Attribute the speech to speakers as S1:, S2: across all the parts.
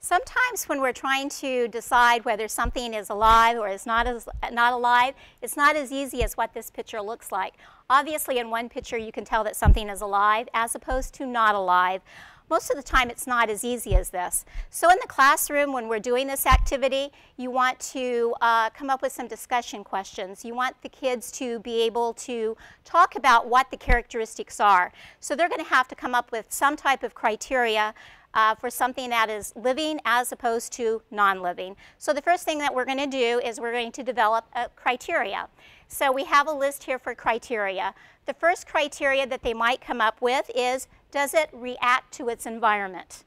S1: Sometimes when we're trying to decide whether something is alive or is not alive, it's not as easy as what this picture looks like. Obviously, in one picture, you can tell that something is alive as opposed to not alive. Most of the time, it's not as easy as this. So in the classroom, when we're doing this activity, you want to come up with some discussion questions. You want the kids to be able to talk about what the characteristics are. So they're going to have to come up with some type of criteria for something that is living as opposed to non-living. So the first thing that we're going to do is we're going to develop a criteria. So we have a list here for criteria. The first criteria that they might come up with is, does it react to its environment?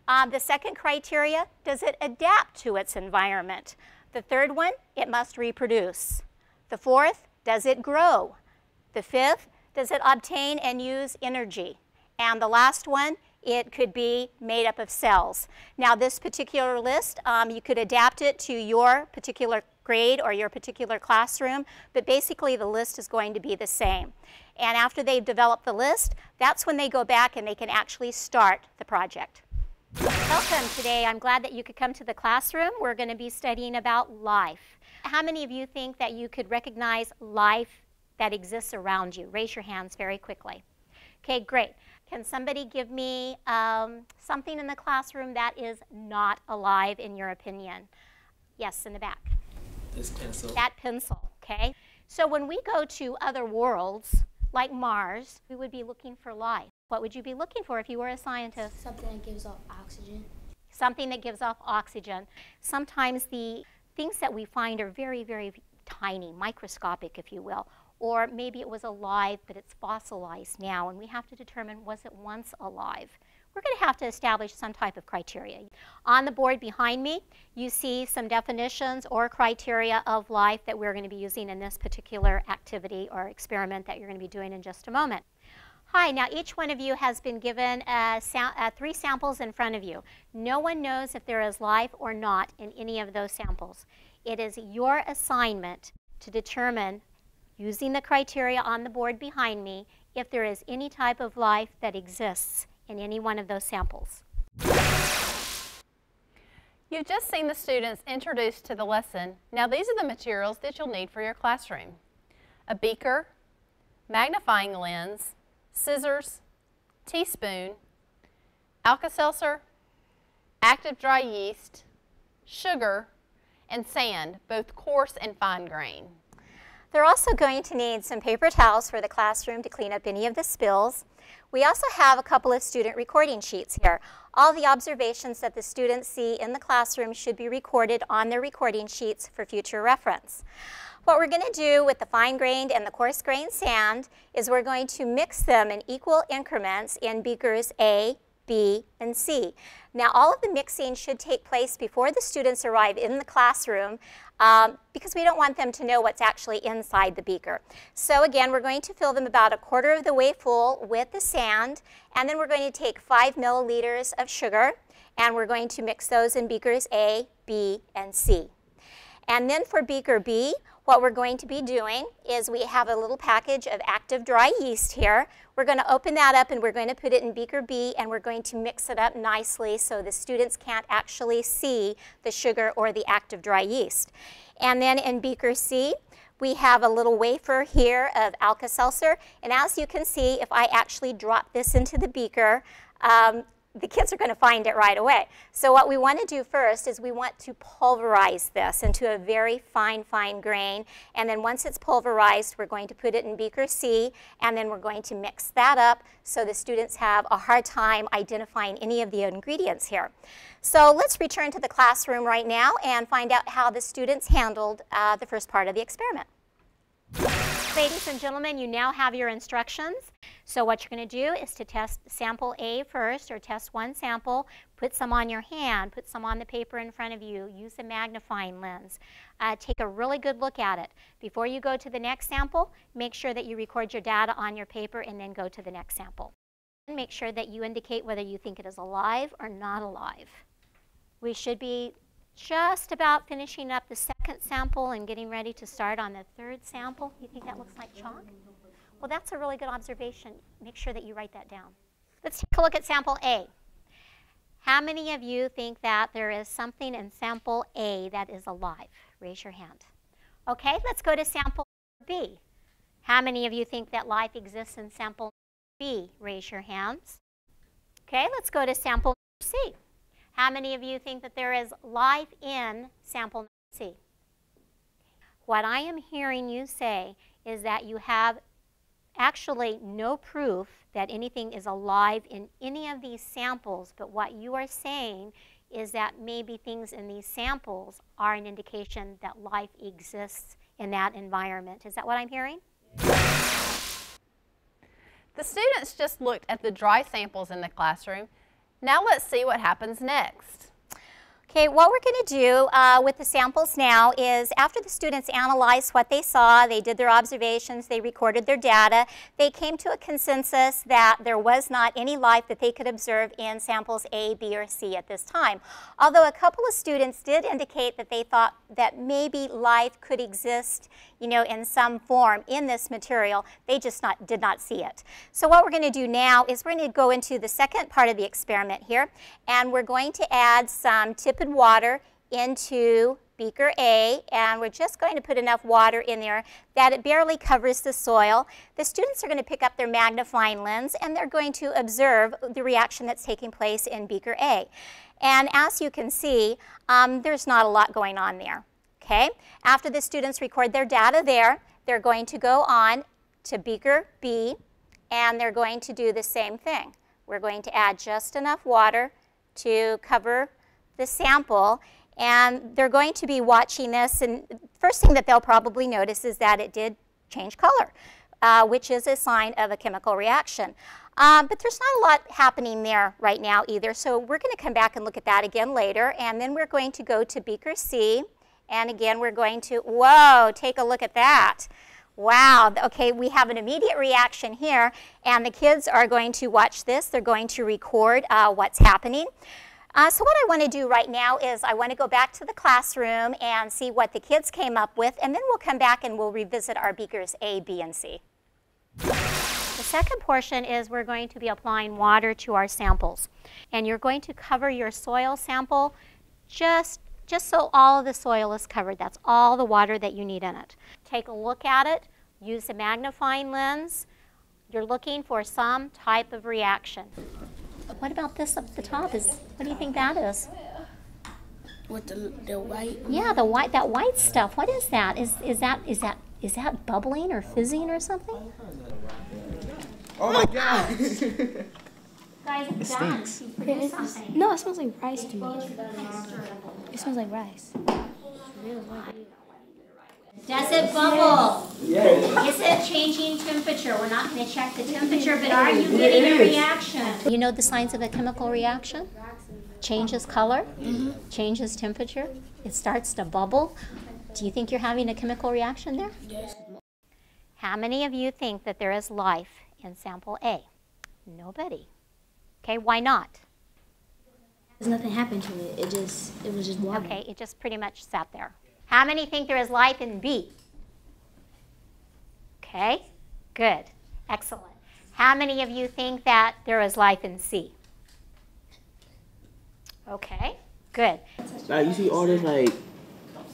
S1: The second criteria, does it adapt to its environment? The third one, it must reproduce. The fourth, does it grow? The fifth, does it obtain and use energy? And the last one, it could be made up of cells. Now this particular list, you could adapt it to your particular grade or your particular classroom, but basically the list is going to be the same. And after they've developed the list, that's when they go back and they can actually start the project. Welcome today. I'm glad that you could come to the classroom. We're going to be studying about life. How many of you think that you could recognize life that exists around you? Raise your hands very quickly. Okay, great. Can somebody give me something in the classroom that is not alive in your opinion? Yes, in the back.
S2: This pencil.
S1: That pencil, okay? So when we go to other worlds, like Mars, we would be looking for life. What would you be looking for if you were a scientist?
S3: Something that gives off oxygen.
S1: Something that gives off oxygen. Sometimes the things that we find are very, very tiny, microscopic, if you will. Or maybe it was alive, but it's fossilized now, and we have to determine, was it once alive? We're going to have to establish some type of criteria. On the board behind me, you see some definitions or criteria of life that we're going to be using in this particular activity or experiment that you're going to be doing in just a moment. Hi, now each one of you has been given 3 samples in front of you. No one knows if there is life or not in any of those samples. It is your assignment to determine, using the criteria on the board behind me, if there is any type of life that exists in any one of those samples.
S4: You've just seen the students introduced to the lesson. Now these are the materials that you'll need for your classroom. A beaker, magnifying lens, scissors, teaspoon, Alka-Seltzer, active dry yeast, sugar, and sand, both coarse and fine grain.
S1: They're also going to need some paper towels for the classroom to clean up any of the spills. We also have a couple of student recording sheets here. All the observations that the students see in the classroom should be recorded on their recording sheets for future reference. What we're going to do with the fine-grained and the coarse-grained sand is we're going to mix them in equal increments in beakers A, B, and C. Now all of the mixing should take place before the students arrive in the classroom because we don't want them to know what's actually inside the beaker. So again, we're going to fill them about 1/4 of the way full with the sand, and then we're going to take 5 milliliters of sugar, and we're going to mix those in beakers A, B, and C. And then for beaker B, what we're going to be doing is we have a little package of active dry yeast here. We're going to open that up and we're going to put it in beaker B, and we're going to mix it up nicely so the students can't actually see the sugar or the active dry yeast. And then in beaker C, we have a little wafer here of Alka-Seltzer, and as you can see, if I actually drop this into the beaker, the kids are going to find it right away. So what we want to do first is we want to pulverize this into a very fine, fine grain. And then once it's pulverized, we're going to put it in beaker C, and then we're going to mix that up so the students have a hard time identifying any of the ingredients here. So let's return to the classroom right now and find out how the students handled the first part of the experiment. Ladies and gentlemen, you now have your instructions. So what you're going to do is to test sample A first, or test one sample. Put some on your hand, put some on the paper in front of you, use a magnifying lens. Take a really good look at it. Before you go to the next sample, make sure that you record your data on your paper and then go to the next sample. And make sure that you indicate whether you think it is alive or not alive. We should be just about finishing up the second sample and getting ready to start on the third sample. You think that looks like chalk? Well, that's a really good observation. Make sure that you write that down. Let's take a look at sample A. How many of you think that there is something in sample A that is alive? Raise your hand. Okay, let's go to sample B. How many of you think that life exists in sample B? Raise your hands. Okay, let's go to sample C. How many of you think that there is life in sample C? What I am hearing you say is that you have actually no proof that anything is alive in any of these samples, but what you are saying is that maybe things in these samples are an indication that life exists in that environment. Is that what I'm hearing?
S4: The students just looked at the dry samples in the classroom. Now let's see what happens next.
S1: Okay, what we're going to do with the samples now is after the students analyzed what they saw, they did their observations, they recorded their data, they came to a consensus that there was not any life that they could observe in samples A, B, or C at this time. Although a couple of students did indicate that they thought that maybe life could exist, you know, in some form in this material, they just did not see it. So what we're going to do now is we're going to go into the second part of the experiment here, and we're going to add some tepid water into beaker A, and we're just going to put enough water in there that it barely covers the soil. The students are going to pick up their magnifying lens and they're going to observe the reaction that's taking place in beaker A. And as you can see, there's not a lot going on there. Okay? After the students record their data there, they're going to go on to beaker B and they're going to do the same thing. We're going to add just enough water to cover the sample, and they're going to be watching this, and first thing that they'll probably notice is that it did change color, which is a sign of a chemical reaction. But there's not a lot happening there right now either, so we're going to come back and look at that again later, and then we're going to go to beaker C, and again we're going to, whoa, take a look at that. Wow, okay, we have an immediate reaction here, and the kids are going to watch this. They're going to record what's happening. So what I want to do right now is I want to go back to the classroom and see what the kids came up with, and then we'll come back and we'll revisit our beakers A, B, and C. The second portion is we're going to be applying water to our samples. And you're going to cover your soil sample just so all of the soil is covered. That's all the water that you need in it. Take a look at it. Use the magnifying lens. You're looking for some type of reaction. What about this up the top? What do you think that is?
S2: With the white?
S1: Yeah, that white stuff. What is that? Is that bubbling or fizzing or something?
S2: Oh my God!
S1: Guys, it
S2: stinks.
S3: No, it smells like rice to me. It smells like rice.
S1: Does it bubble? Yes. Is it changing temperature? We're not going to check the temperature, but are you getting a reaction? You know the signs of a chemical reaction? Changes color, changes temperature, it starts to bubble. Do you think you're having a chemical reaction there?
S2: Yes.
S1: How many of you think that there is life in sample A? Nobody. Okay, why not?
S3: Because nothing happened to it. It was just water.
S1: Okay, it just pretty much sat there. How many think there is life in B? Okay, good, excellent. How many of you think that there is life in C? Okay, good.
S5: Like you see all this like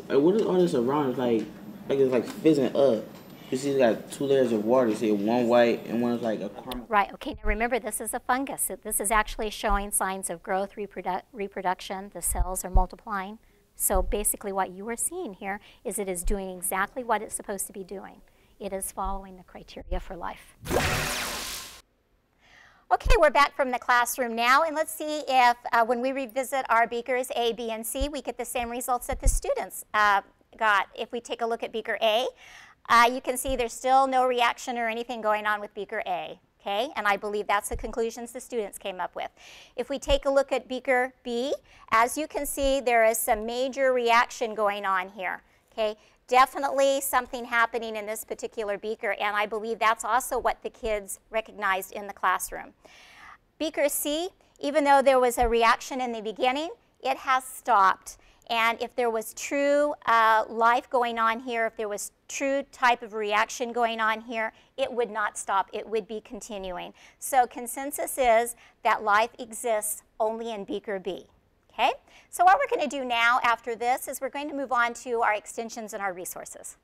S5: what is all this around? It's like fizzing up. You see it's got two layers of water. You see one white and one's like a caramel.
S1: Right, okay, now remember this is a fungus. This is actually showing signs of growth, reproduction. The cells are multiplying. So basically what you are seeing here is it is doing exactly what it's supposed to be doing. It is following the criteria for life. Okay, we're back from the classroom now, and let's see if when we revisit our beakers A, B, and C, we get the same results that the students got. If we take a look at beaker A, you can see there's still no reaction or anything going on with beaker A. Okay, and I believe that's the conclusions the students came up with. If we take a look at beaker B, as you can see, there is some major reaction going on here. Okay, definitely something happening in this particular beaker, and I believe that's also what the kids recognized in the classroom. Beaker C, even though there was a reaction in the beginning, it has stopped. And if there was true life going on here, if there was true type of reaction going on here, it would not stop. It would be continuing. So consensus is that life exists only in beaker B. Okay? So what we're going to do now after this is we're going to move on to our extensions and our resources.